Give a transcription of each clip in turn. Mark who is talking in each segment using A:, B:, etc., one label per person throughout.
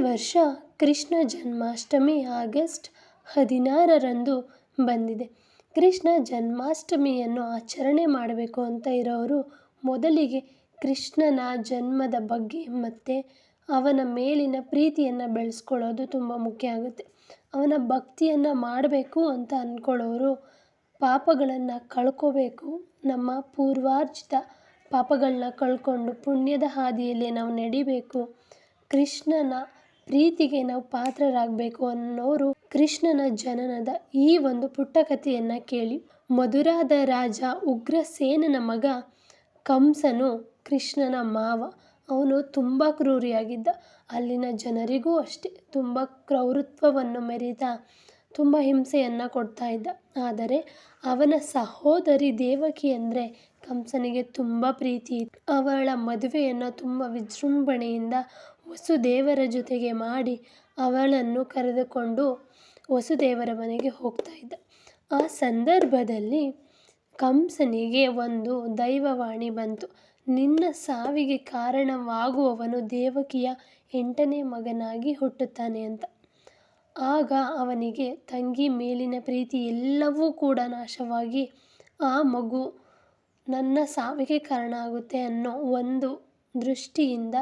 A: ವರ್ಷ ಕೃಷ್ಣ ಜನ್ಮಾಷ್ಟಮಿ ಆಗಸ್ಟ್ 16ರಂದು ಬಂದಿದೆ. ಕೃಷ್ಣ ಜನ್ಮಾಷ್ಟಮಿಯನ್ನು ಆಚರಣೆ ಮಾಡಬೇಕು ಅಂತ ಇರೋರು ಮೊದಲಿಗೆ ಕೃಷ್ಣನ ಜನ್ಮದ ಬಗ್ಗೆ ಮತ್ತು ಅವನ ಮೇಲಿನ ಪ್ರೀತಿಯನ್ನು ಬೆಳೆಸ್ಕೊಳ್ಳೋದು ತುಂಬ ಮುಖ್ಯ ಆಗುತ್ತೆ. ಅವನ ಭಕ್ತಿಯನ್ನು ಮಾಡಬೇಕು ಅಂತ ಅಂದ್ಕೊಳ್ಳೋರು ಪಾಪಗಳನ್ನು ಕಳ್ಕೋಬೇಕು. ನಮ್ಮ ಪೂರ್ವಾರ್ಜಿತ ಪಾಪಗಳನ್ನ ಕಳ್ಕೊಂಡು ಪುಣ್ಯದ ಹಾದಿಯಲ್ಲಿ ನಾವು ನಡಿಬೇಕು, ಕೃಷ್ಣನ ಪ್ರೀತಿಗೆ ನಾವು ಪಾತ್ರರಾಗಬೇಕು ಅನ್ನೋರು ಕೃಷ್ಣನ ಜನನದ ಈ ಒಂದು ಪುಟ್ಟ ಕಥೆಯನ್ನು ಕೇಳಿ. ಮಧುರಾದ ರಾಜ ಉಗ್ರಸೇನನ ಮಗ ಕಂಸನು ಕೃಷ್ಣನ ಮಾವ. ಅವನು ತುಂಬ ಕ್ರೂರಿಯಾಗಿದ್ದ. ಅಲ್ಲಿನ ಜನರಿಗೂ ಅಷ್ಟೇ ತುಂಬ ಕ್ರೌರತ್ವವನ್ನು ಮೆರೀತಾ ತುಂಬ ಹಿಂಸೆಯನ್ನು ಕೊಡ್ತಾ ಇದ್ದ. ಆದರೆ ಅವನ ಸಹೋದರಿ ದೇವಕಿ ಅಂದರೆ ಕಂಸನಿಗೆ ತುಂಬ ಪ್ರೀತಿ ಇತ್ತು. ಅವಳ ಮದುವೆಯನ್ನು ತುಂಬ ವಿಜೃಂಭಣೆಯಿಂದ ವಸುದೇವರ ಜೊತೆಗೆ ಮಾಡಿ ಅವಳನ್ನು ಕರೆದುಕೊಂಡು ವಸುದೇವರ ಮನೆಗೆ ಹೋಗ್ತಾ ಇದ್ದ. ಆ ಸಂದರ್ಭದಲ್ಲಿ ಕಂಸನಿಗೆ ಒಂದು ದೈವವಾಣಿ ಬಂತು. ನಿನ್ನ ಸಾವಿಗೆ ಕಾರಣವಾಗುವವನು ದೇವಕಿಯ 8ನೇ ಮಗನಾಗಿ ಹುಟ್ಟುತ್ತಾನೆ ಅಂತ. ಆಗ ಅವನಿಗೆ ತಂಗಿ ಮೇಲಿನ ಪ್ರೀತಿ ಎಲ್ಲವೂ ಕೂಡ ನಾಶವಾಗಿ ಆ ಮಗು ನನ್ನ ಸಾವಿಗೆ ಕಾರಣ ಆಗುತ್ತೆ ಅನ್ನೋ ಒಂದು ದೃಷ್ಟಿಯಿಂದ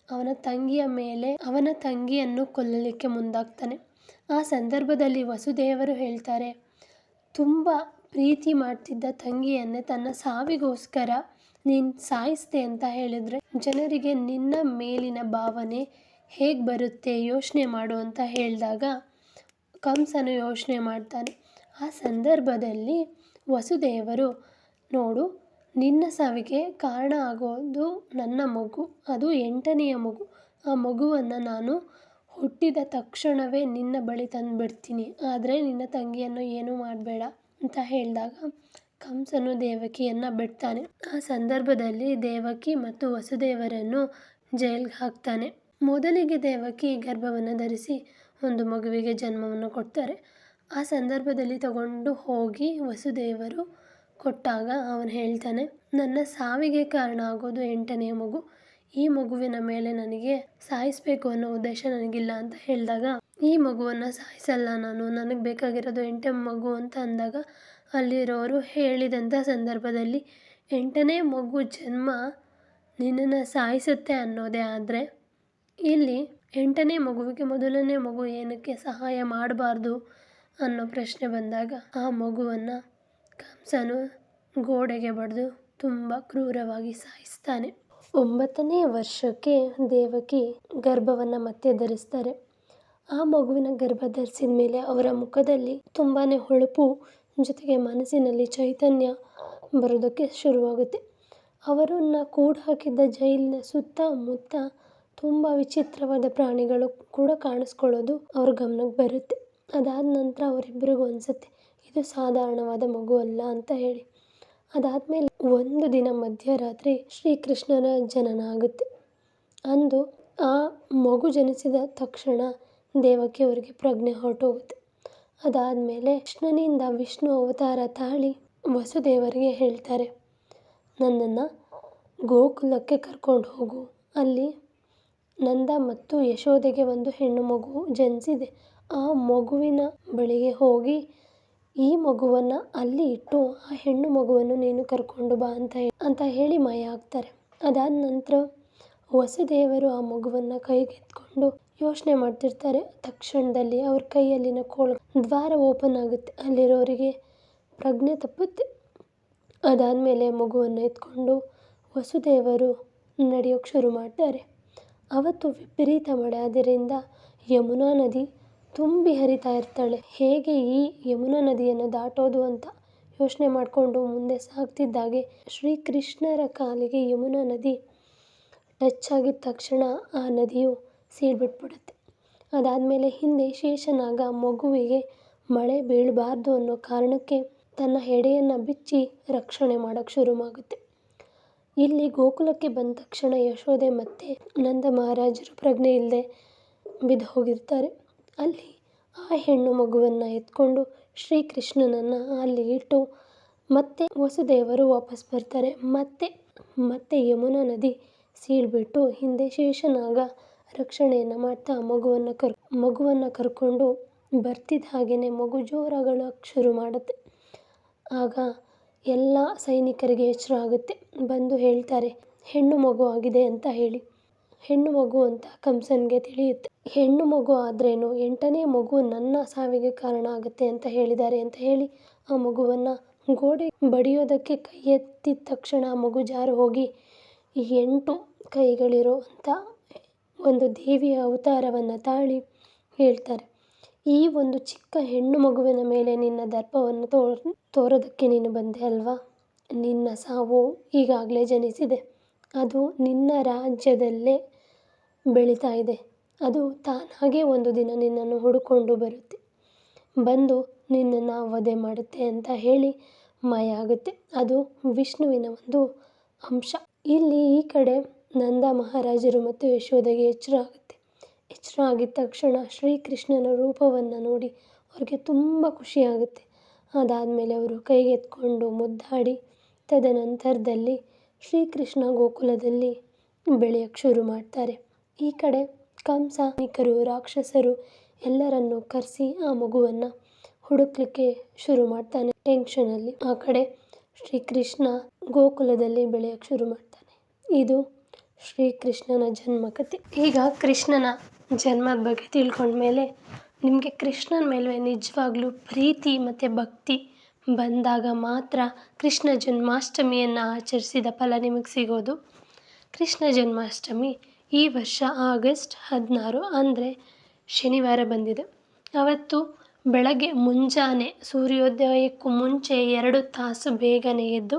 A: ಅವನ ತಂಗಿಯ ಮೇಲೆ ಅವನ ತಂಗಿಯನ್ನು ಕೊಲ್ಲಲಿಕ್ಕೆ ಮುಂದಾಗ್ತಾನೆ. ಆ ಸಂದರ್ಭದಲ್ಲಿ ವಸುದೇವರು ಹೇಳ್ತಾರೆ, ತುಂಬ ಪ್ರೀತಿ ಮಾಡ್ತಿದ್ದ ತಂಗಿಯನ್ನೇ ತನ್ನ ಸಾವಿಗೋಸ್ಕರ ನೀನು ಸಾಯಿಸ್ದೆ ಅಂತ ಹೇಳಿದರೆ ಜನರಿಗೆ ನಿನ್ನ ಮೇಲಿನ ಭಾವನೆ ಹೇಗೆ ಬರುತ್ತೆ ಯೋಚನೆ ಮಾಡು ಅಂತ ಹೇಳಿದಾಗ ಕಂಸನು ಯೋಚನೆ ಮಾಡ್ತಾನೆ. ಆ ಸಂದರ್ಭದಲ್ಲಿ ವಸುದೇವರು, ನೋಡು, ನಿನ್ನ ಸಾವಿಗೆ ಕಾರಣ ಆಗೋದು ನನ್ನ ಮಗು, ಅದು 8ನೆಯ ಮಗು. ಆ ಮಗುವನ್ನು ನಾನು ಹುಟ್ಟಿದ ತಕ್ಷಣವೇ ನಿನ್ನ ಬಳಿ ತಂದುಬಿಡ್ತೀನಿ, ಆದರೆ ನಿನ್ನ ತಂಗಿಯನ್ನು ಏನೂ ಮಾಡಬೇಡ ಅಂತ ಹೇಳಿದಾಗ ಕಂಸನು ದೇವಕಿಯನ್ನು ಬಿಡ್ತಾನೆ. ಆ ಸಂದರ್ಭದಲ್ಲಿ ದೇವಕಿ ಮತ್ತು ವಸುದೇವರನ್ನು ಜೈಲಿಗೆ ಹಾಕ್ತಾನೆ. ಮೊದಲಿಗೆ ದೇವಕಿ ಗರ್ಭವನ್ನು ಧರಿಸಿ ಒಂದು ಮಗುವಿಗೆ ಜನ್ಮವನ್ನು ಕೊಡ್ತಾರೆ. ಆ ಸಂದರ್ಭದಲ್ಲಿ ತಗೊಂಡು ಹೋಗಿ ವಸುದೇವರು ಕೊಟ್ಟಾಗ ಅವನು ಹೇಳ್ತಾನೆ, ನನ್ನ ಸಾವಿಗೆ ಕಾರಣ ಆಗೋದು 8ನೇ ಮಗು, ಈ ಮಗುವಿನ ಮೇಲೆ ನನಗೆ ಸಾಯಿಸಬೇಕು ಅನ್ನೋ ಉದ್ದೇಶ ನನಗಿಲ್ಲ ಅಂತ ಹೇಳಿದಾಗ, ಈ ಮಗುವನ್ನು ಸಾಯಿಸಲ್ಲ ನಾನು, ನನಗೆ ಬೇಕಾಗಿರೋದು 8ನೇ ಮಗು ಅಂತ ಅಂದಾಗ ಅಲ್ಲಿರೋರು ಹೇಳಿದಂಥ ಸಂದರ್ಭದಲ್ಲಿ 8ನೇ ಮಗು ಜನ್ಮ ನಿನ್ನನ್ನು ಸಾಯಿಸುತ್ತೆ ಅನ್ನೋದೇ ಆದರೆ ಇಲ್ಲಿ 8ನೇ ಮಗುವಿಗೆ ಮೊದಲನೇ ಮಗು ಏನಕ್ಕೆ ಸಹಾಯ ಮಾಡಬಾರ್ದು ಅನ್ನೋ ಪ್ರಶ್ನೆ ಬಂದಾಗ ಆ ಮಗುವನ್ನು ಕಂಸನು ಗೋಡೆಗೆ ಬಡಿದು ತುಂಬ ಕ್ರೂರವಾಗಿ ಸಾಯಿಸ್ತಾನೆ. 9ನೇ ವರ್ಷಕ್ಕೆ ದೇವಕಿ ಗರ್ಭವನ್ನು ಮತ್ತೆ ಧರಿಸ್ತಾರೆ. ಆ ಮಗುವಿನ ಗರ್ಭ ಧರಿಸಿದ ಮೇಲೆ ಅವರ ಮುಖದಲ್ಲಿ ತುಂಬಾ ಹೊಳಪು ಜೊತೆಗೆ ಮನಸ್ಸಿನಲ್ಲಿ ಚೈತನ್ಯ ಬರೋದಕ್ಕೆ ಶುರುವಾಗುತ್ತೆ. ಅವರನ್ನು ಕೂಡ ಹಾಕಿದ್ದ ಜೈಲಿನ ಸುತ್ತಮುತ್ತ ತುಂಬ ವಿಚಿತ್ರವಾದ ಪ್ರಾಣಿಗಳು ಕೂಡ ಕಾಣಿಸ್ಕೊಳ್ಳೋದು ಅವ್ರ ಗಮನಕ್ಕೆ ಬರುತ್ತೆ. ಅದಾದ ನಂತರ ಅವರಿಬ್ಬರಿಗೂ ಅನಿಸುತ್ತೆ ಇದು ಸಾಧಾರಣವಾದ ಮಗು ಅಲ್ಲ ಅಂತ ಹೇಳಿ. ಅದಾದಮೇಲೆ ಒಂದು ದಿನ ಮಧ್ಯರಾತ್ರಿ ಶ್ರೀಕೃಷ್ಣನ ಜನನ ಆಗುತ್ತೆ. ಅಂದು ಆ ಮಗು ಜನಿಸಿದ ತಕ್ಷಣ ದೇವಕಿ ಅವರಿಗೆ ಪ್ರಜ್ಞೆ ಹೊರಟೋಗುತ್ತೆ. ಅದಾದಮೇಲೆ ಕೃಷ್ಣನಿಂದ ವಿಷ್ಣು ಅವತಾರ ತಾಳಿ ವಸುದೇವರಿಗೆ ಹೇಳ್ತಾರೆ, ನನ್ನನ್ನು ಗೋಕುಲಕ್ಕೆ ಕರ್ಕೊಂಡು ಹೋಗು, ಅಲ್ಲಿ ನಂದ ಮತ್ತು ಯಶೋದೆಗೆ ಒಂದು ಹೆಣ್ಣು ಮಗು ಜನಿಸಿದೆ, ಆ ಮಗುವಿನ ಬಳಿಗೆ ಹೋಗಿ ಈ ಮಗುವನ್ನು ಅಲ್ಲಿ ಇಟ್ಟು ಆ ಹೆಣ್ಣು ಮಗುವನ್ನು ನೀನು ಕರ್ಕೊಂಡು ಬಾ ಅಂತ ಹೇಳಿ ಮಾಯ ಆಗ್ತಾರೆ. ಅದಾದ ನಂತರ ವಸುದೇವರು ಆ ಮಗುವನ್ನು ಕೈಗೆತ್ಕೊಂಡು ಯೋಚನೆ ಮಾಡ್ತಿರ್ತಾರೆ. ತಕ್ಷಣದಲ್ಲಿ ಅವ್ರ ಕೈಯಲ್ಲಿನ ದ್ವಾರ ಓಪನ್ ಆಗುತ್ತೆ, ಅಲ್ಲಿರೋರಿಗೆ ಪ್ರಜ್ಞೆ ತಪ್ಪುತ್ತೆ. ಅದಾದಮೇಲೆ ಮಗುವನ್ನು ಎತ್ಕೊಂಡು ವಸುದೇವರು ನಡೆಯೋಕ್ಕೆ ಶುರು ಮಾಡ್ತಾರೆ. ಅವತ್ತು ವಿಪರೀತ ಮಳೆ, ಅದರಿಂದ ಯಮುನಾ ನದಿ ತುಂಬಿ ಹರಿತಾ ಇರ್ತಾಳೆ. ಹೇಗೆ ಈ ಯಮುನಾ ನದಿಯನ್ನು ದಾಟೋದು ಅಂತ ಯೋಚನೆ ಮಾಡಿಕೊಂಡು ಮುಂದೆ ಸಾಗ್ತಿದ್ದಾಗೆ ಶ್ರೀಕೃಷ್ಣರ ಕಾಲಿಗೆ ಯಮುನಾ ನದಿ ಟಚ್ ಆಗಿದ ತಕ್ಷಣ ಆ ನದಿಯು ಸೀಳ್ಬಿಟ್ಬಿಡುತ್ತೆ. ಅದಾದಮೇಲೆ ಹಿಂದೆ ಶೇಷನಾಗ ಮಗುವಿಗೆ ಮಳೆ ಬೀಳಬಾರ್ದು ಅನ್ನೋ ಕಾರಣಕ್ಕೆ ತನ್ನ ಹೆಡೆಯನ್ನು ಬಿಚ್ಚಿ ರಕ್ಷಣೆ ಮಾಡೋಕ್ಕೆ ಶುರುವಾಗುತ್ತೆ. ಇಲ್ಲಿ ಗೋಕುಲಕ್ಕೆ ಬಂದ ತಕ್ಷಣ ಯಶೋದೆ ಮತ್ತು ನಂದ ಮಹಾರಾಜರು ಪ್ರಜ್ಞೆ ಇಲ್ಲದೆ ಬಿದ್ದು ಹೋಗಿರ್ತಾರೆ. ಅಲ್ಲಿ ಆ ಹೆಣ್ಣು ಮಗುವನ್ನು ಎತ್ಕೊಂಡು ಶ್ರೀಕೃಷ್ಣನನ್ನು ಅಲ್ಲಿ ಇಟ್ಟು ಮತ್ತೆ ವಸುದೇವರು ವಾಪಸ್ ಬರ್ತಾರೆ. ಮತ್ತೆ ಯಮುನಾ ನದಿ ಸೀಳ್ಬಿಟ್ಟು ಹಿಂದೆ ಶೇಷನಾಗ ರಕ್ಷಣೆಯನ್ನು ಮಾಡ್ತಾ ಮಗುವನ್ನು ಕರ್ಕೊಂಡು ಬರ್ತಿದ್ದ ಹಾಗೆಯೇ ಮಗು ಜೋರಾಗಳಕ್ಕೆ ಶುರು ಮಾಡುತ್ತೆ. ಆಗ ಎಲ್ಲ ಸೈನಿಕರಿಗೆ ಎಚ್ಚರ ಆಗುತ್ತೆ. ಬಂದು ಹೇಳ್ತಾರೆ, ಹೆಣ್ಣು ಮಗು ಆಗಿದೆ ಅಂತ ಹೇಳಿ. ಹೆಣ್ಣು ಮಗು ಅಂತ ಕಂಸನಿಗೆ ತಿಳಿಯುತ್ತೆ. ಹೆಣ್ಣು ಮಗು ಆದ್ರೇನು, 8ನೇ ಮಗು ನನ್ನ ಸಾವಿಗೆ ಕಾರಣ ಆಗುತ್ತೆ ಅಂತ ಹೇಳಿದ್ದಾರೆ ಅಂತ ಹೇಳಿ ಆ ಮಗುವನ್ನು ಗೋಡೆ ಬಡಿಯೋದಕ್ಕೆ ಕೈ ಎತ್ತಿದ ತಕ್ಷಣ ಆ ಮಗು ಜಾರು ಹೋಗಿ 8 ಕೈಗಳಿರೋ ಅಂಥ ಒಂದು ದೇವಿಯ ಅವತಾರವನ್ನು ತಾಳಿ ಹೇಳ್ತಾರೆ, ಈ ಒಂದು ಚಿಕ್ಕ ಹೆಣ್ಣು ಮಗುವಿನ ಮೇಲೆ ನಿನ್ನ ದರ್ಪವನ್ನು ತೋರೋದಕ್ಕೆ ನೀನು ಬಂದೆ ಅಲ್ವಾ? ನಿನ್ನ ಸಾವು ಈಗಾಗಲೇ ಜನಿಸಿದೆ. ಅದು ನಿನ್ನ ರಾಜ್ಯದಲ್ಲೇ ಬೆಳೀತಾ ಇದೆ. ಅದು ತಾನಾಗೇ ಒಂದು ದಿನ ನಿನ್ನನ್ನು ಹುಡುಕೊಂಡು ಬರುತ್ತೆ, ಬಂದು ನಿನ್ನನ್ನು ವಧೆ ಮಾಡುತ್ತೆ ಅಂತ ಹೇಳಿ ಮಾಯ ಆಗುತ್ತೆ. ಅದು ವಿಷ್ಣುವಿನ ಒಂದು ಅಂಶ. ಇಲ್ಲಿ ಈ ಕಡೆ ನಂದ ಮಹಾರಾಜರು ಮತ್ತು ಯಶೋದೆಗೆ ಎಚ್ಚರ ಆಗುತ್ತೆ. ಎಚ್ಚರ ಆಗಿದ ತಕ್ಷಣ ಶ್ರೀಕೃಷ್ಣನ ರೂಪವನ್ನು ನೋಡಿ ಅವ್ರಿಗೆ ತುಂಬ ಖುಷಿಯಾಗುತ್ತೆ. ಅದಾದಮೇಲೆ ಅವರು ಕೈಗೆತ್ಕೊಂಡು ಮುದ್ದಾಡಿ ತದನಂತರದಲ್ಲಿ ಶ್ರೀಕೃಷ್ಣ ಗೋಕುಲದಲ್ಲಿ ಬೆಳೆಯೋಕ್ಕೆ ಶುರು ಮಾಡ್ತಾರೆ. ಈ ಕಡೆ ಕಂಸ, ರಾಕ್ಷಸರು ಎಲ್ಲರನ್ನು ಕರೆಸಿ ಆ ಮಗುವನ್ನು ಹುಡುಕ್ಲಿಕ್ಕೆ ಶುರು ಮಾಡ್ತಾನೆ ಟೆನ್ಷನಲ್ಲಿ. ಆ ಕಡೆ ಶ್ರೀಕೃಷ್ಣ ಗೋಕುಲದಲ್ಲಿ ಬೆಳೆಯೋಕ್ಕೆ ಶುರು ಮಾಡ್ತಾನೆ. ಇದು ಶ್ರೀಕೃಷ್ಣನ ಜನ್ಮಕಥೆ. ಈಗ ಕೃಷ್ಣನ ಜನ್ಮದ ಬಗ್ಗೆ ತಿಳ್ಕೊಂಡ್ಮೇಲೆ ನಿಮಗೆ ಕೃಷ್ಣನ ಮೇಲೆ ನಿಜವಾಗ್ಲೂ ಪ್ರೀತಿ ಮತ್ತು ಭಕ್ತಿ ಬಂದಾಗ ಮಾತ್ರ ಕೃಷ್ಣ ಜನ್ಮಾಷ್ಟಮಿಯನ್ನು ಆಚರಿಸಿದ ಫಲ ನಿಮಗೆ ಸಿಗೋದು. ಕೃಷ್ಣ ಜನ್ಮಾಷ್ಟಮಿ ಈ ವರ್ಷ ಆಗಸ್ಟ್ 16 ಅಂದರೆ ಶನಿವಾರ ಬಂದಿದೆ. ಅವತ್ತು ಬೆಳಗ್ಗೆ ಮುಂಜಾನೆ ಸೂರ್ಯೋದಯಕ್ಕೂ ಮುಂಚೆ 2 ತಾಸು ಬೇಗನೆ ಎದ್ದು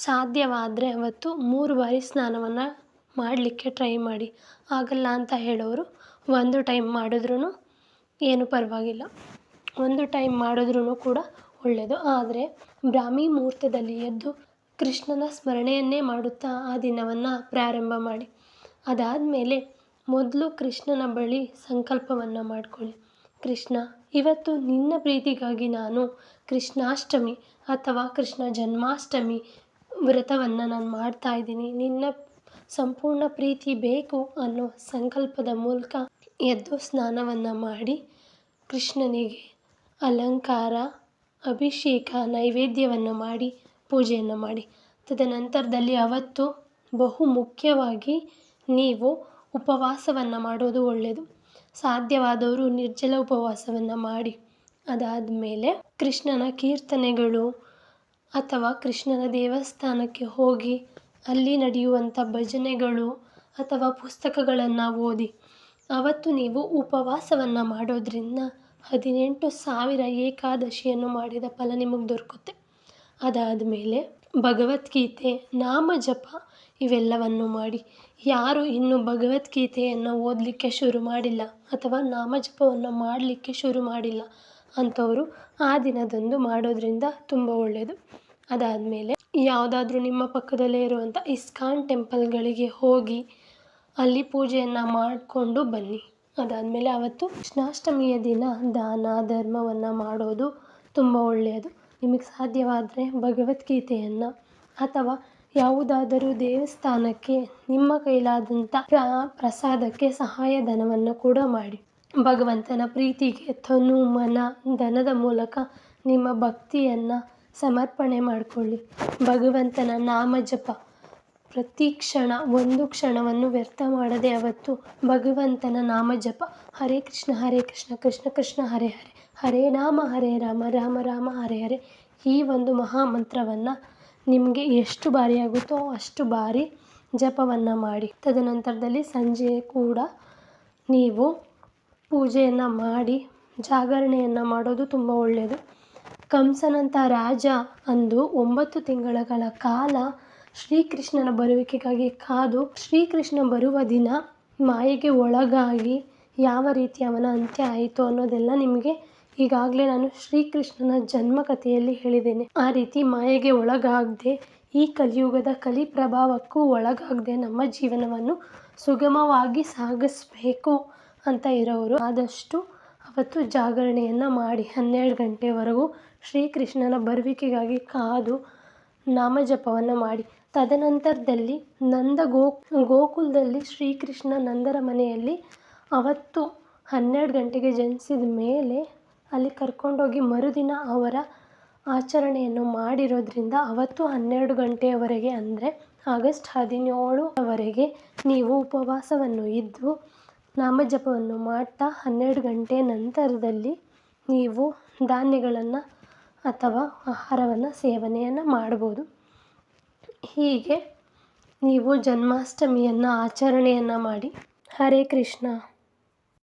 A: ಸಾಧ್ಯವಾದರೆ ಅವತ್ತು 3 ಬಾರಿ ಸ್ನಾನವನ್ನು ಮಾಡಲಿಕ್ಕೆ ಟ್ರೈ ಮಾಡಿ. ಆಗಲ್ಲ ಅಂತ ಹೇಳೋರು 1 ಟೈಮ್ ಮಾಡಿದ್ರೂ ಏನು ಪರವಾಗಿಲ್ಲ, 1 ಟೈಮ್ ಮಾಡಿದ್ರೂ ಕೂಡ ಒಳ್ಳೆಯದು. ಆದರೆ ಬ್ರಾಹ್ಮಿ ಮುಹೂರ್ತದಲ್ಲಿ ಎದ್ದು ಕೃಷ್ಣನ ಸ್ಮರಣೆಯನ್ನೇ ಮಾಡುತ್ತಾ ಆ ದಿನವನ್ನು ಪ್ರಾರಂಭ ಮಾಡಿ. ಅದಾದಮೇಲೆ ಮೊದಲು ಕೃಷ್ಣನ ಬಳಿ ಸಂಕಲ್ಪವನ್ನು ಮಾಡಿಕೊಳ್ಳಿ. ಕೃಷ್ಣ, ಇವತ್ತು ನಿನ್ನ ಪ್ರೀತಿಗಾಗಿ ನಾನು ಕೃಷ್ಣಾಷ್ಟಮಿ ಅಥವಾ ಕೃಷ್ಣ ಜನ್ಮಾಷ್ಟಮಿ ವ್ರತವನ್ನು ನಾನು ಮಾಡ್ತಾಯಿದ್ದೀನಿ. ನಿನ್ನ ಸಂಪೂರ್ಣ ಪ್ರೀತಿ ಬೇಕು ಅನ್ನೋ ಸಂಕಲ್ಪದ ಮೂಲಕ ಎದ್ದು ಸ್ನಾನವನ್ನು ಮಾಡಿ ಕೃಷ್ಣನಿಗೆ ಅಲಂಕಾರ, ಅಭಿಷೇಕ, ನೈವೇದ್ಯವನ್ನು ಮಾಡಿ ಪೂಜೆಯನ್ನು ಮಾಡಿ. ತದನಂತರದಲ್ಲಿ ಅವತ್ತು ಬಹು ಮುಖ್ಯವಾಗಿ ನೀವು ಉಪವಾಸವನ್ನು ಮಾಡೋದು ಒಳ್ಳೆಯದು. ಸಾಧ್ಯವಾದವರು ನಿರ್ಜಲ ಉಪವಾಸವನ್ನು ಮಾಡಿ. ಅದಾದಮೇಲೆ ಕೃಷ್ಣನ ಕೀರ್ತನೆಗಳು ಅಥವಾ ಕೃಷ್ಣನ ದೇವಸ್ಥಾನಕ್ಕೆ ಹೋಗಿ ಅಲ್ಲಿ ನಡೆಯುವಂಥ ಭಜನೆಗಳು ಅಥವಾ ಪುಸ್ತಕಗಳನ್ನು ಓದಿ. ಅವತ್ತು ನೀವು ಉಪವಾಸವನ್ನು ಮಾಡೋದ್ರಿಂದ 18,000 ಏಕಾದಶಿಯನ್ನು ಮಾಡಿದ ಫಲ ನಿಮಗೆ ದೊರಕುತ್ತೆ. ಅದಾದಮೇಲೆ ಭಗವದ್ಗೀತೆ, ನಾಮಜಪ ಇವೆಲ್ಲವನ್ನು ಮಾಡಿ. ಯಾರು ಇನ್ನೂ ಭಗವದ್ಗೀತೆಯನ್ನು ಓದಲಿಕ್ಕೆ ಶುರು ಮಾಡಿಲ್ಲ ಅಥವಾ ನಾಮಜಪವನ್ನು ಮಾಡಲಿಕ್ಕೆ ಶುರು ಮಾಡಿಲ್ಲ ಅಂಥವರು ಆ ದಿನದಂದು ಮಾಡೋದ್ರಿಂದ ತುಂಬ ಒಳ್ಳೆಯದು. ಅದಾದಮೇಲೆ ಯಾವುದಾದ್ರೂ ನಿಮ್ಮ ಪಕ್ಕದಲ್ಲೇ ಇರುವಂಥ ಇಸ್ಕಾನ್ ಟೆಂಪಲ್ಗಳಿಗೆ ಹೋಗಿ ಅಲ್ಲಿ ಪೂಜೆಯನ್ನು ಮಾಡಿಕೊಂಡು ಬನ್ನಿ. ಅದಾದಮೇಲೆ ಅವತ್ತು ಕೃಷ್ಣಾಷ್ಟಮಿಯ ದಿನ ದಾನ ಧರ್ಮವನ್ನು ಮಾಡೋದು ತುಂಬ ಒಳ್ಳೆಯದು. ನಿಮಗೆ ಸಾಧ್ಯವಾದರೆ ಭಗವದ್ಗೀತೆಯನ್ನು ಅಥವಾ ಯಾವುದಾದರೂ ದೇವಸ್ಥಾನಕ್ಕೆ ನಿಮ್ಮ ಕೈಲಾದಂಥ ಪ್ರಸಾದಕ್ಕೆ ಸಹಾಯಧನವನ್ನು ಕೂಡ ಮಾಡಿ. ಭಗವಂತನ ಪ್ರೀತಿಗೆ ತನು ಮನ ಧನದ ಮೂಲಕ ನಿಮ್ಮ ಭಕ್ತಿಯನ್ನು ಸಮರ್ಪಣೆ ಮಾಡಿಕೊಳ್ಳಿ. ಭಗವಂತನ ನಾಮಜಪ ಪ್ರತಿ ಕ್ಷಣ, ಒಂದು ಕ್ಷಣವನ್ನು ವ್ಯರ್ಥ ಮಾಡದೆ ಅವತ್ತು ಭಗವಂತನ ನಾಮಜಪ ಹರೇ ಕೃಷ್ಣ ಕೃಷ್ಣ ಕೃಷ್ಣ ಹರೇ ಹರೇ, ಹರೇ ರಾಮ ರಾಮ ರಾಮ ಹರೇ ಹರೇ, ಈ ಒಂದು ಮಹಾಮಂತ್ರವನ್ನು ನಿಮಗೆ ಎಷ್ಟು ಬಾರಿ ಆಗುತ್ತೋ ಅಷ್ಟು ಬಾರಿ ಜಪವನ್ನು ಮಾಡಿ. ತದನಂತರದಲ್ಲಿ ಸಂಜೆ ಕೂಡ ನೀವು ಪೂಜೆಯನ್ನು ಮಾಡಿ ಜಾಗರಣೆಯನ್ನು ಮಾಡೋದು ತುಂಬ ಒಳ್ಳೆಯದು. ಕಂಸನಂಥ ರಾಜ ಅಂದು 9 ತಿಂಗಳ ಕಾಲ ಶ್ರೀಕೃಷ್ಣನ ಬರುವಿಕೆಗಾಗಿ ಕಾದು, ಶ್ರೀಕೃಷ್ಣ ಬರುವ ದಿನ ಮಾಯೆಗೆ ಒಳಗಾಗಿ ಯಾವ ರೀತಿ ಅವನ ಅಂತ್ಯ ಆಯಿತು ಅನ್ನೋದೆಲ್ಲ ನಿಮಗೆ ಈಗಾಗಲೇ ನಾನು ಶ್ರೀಕೃಷ್ಣನ ಜನ್ಮಕಥೆಯಲ್ಲಿ ಹೇಳಿದ್ದೇನೆ. ಆ ರೀತಿ ಮಾಯೆಗೆ ಒಳಗಾಗದೆ, ಈ ಕಲಿಯುಗದ ಕಲಿ ಪ್ರಭಾವಕ್ಕೂ ಒಳಗಾಗದೆ ನಮ್ಮ ಜೀವನವನ್ನು ಸುಗಮವಾಗಿ ಸಾಗಿಸಬೇಕು ಅಂತ ಇರೋರು ಆದಷ್ಟು ಅವತ್ತು ಜಾಗರಣೆಯನ್ನು ಮಾಡಿ 12 ಗಂಟೆವರೆಗೂ ಶ್ರೀಕೃಷ್ಣನ ಬರುವಿಕೆಗಾಗಿ ಕಾದು ನಾಮಜಪವನ್ನು ಮಾಡಿ. ತದನಂತರದಲ್ಲಿ ಗೋಕುಲದಲ್ಲಿ ಶ್ರೀಕೃಷ್ಣ ನಂದರ ಮನೆಯಲ್ಲಿ ಅವತ್ತು 12 ಗಂಟೆಗೆ ಜನಿಸಿದ ಮೇಲೆ ಅಲ್ಲಿ ಕರ್ಕೊಂಡೋಗಿ ಮರುದಿನ ಅವರ ಆಚರಣೆಯನ್ನು ಮಾಡಿರೋದ್ರಿಂದ ಅವತ್ತು 12 ಗಂಟೆಯವರೆಗೆ ಅಂದರೆ ಆಗಸ್ಟ್ 17ವರೆಗೆ ನೀವು ಉಪವಾಸವನ್ನು ಇದ್ದು ನಾಮಜಪವನ್ನು ಮಾಡ್ತಾ 12 ಗಂಟೆ ನಂತರದಲ್ಲಿ ನೀವು ಧಾನ್ಯಗಳನ್ನು ಅಥವಾ ಆಹಾರವನ್ನು ಸೇವನೆಯನ್ನು ಮಾಡ್ಬೋದು. ಹೀಗೆ ನೀವು ಜನ್ಮಾಷ್ಟಮಿಯನ್ನು ಆಚರಣೆಯನ್ನು ಮಾಡಿ. ಹರೇ ಕೃಷ್ಣ.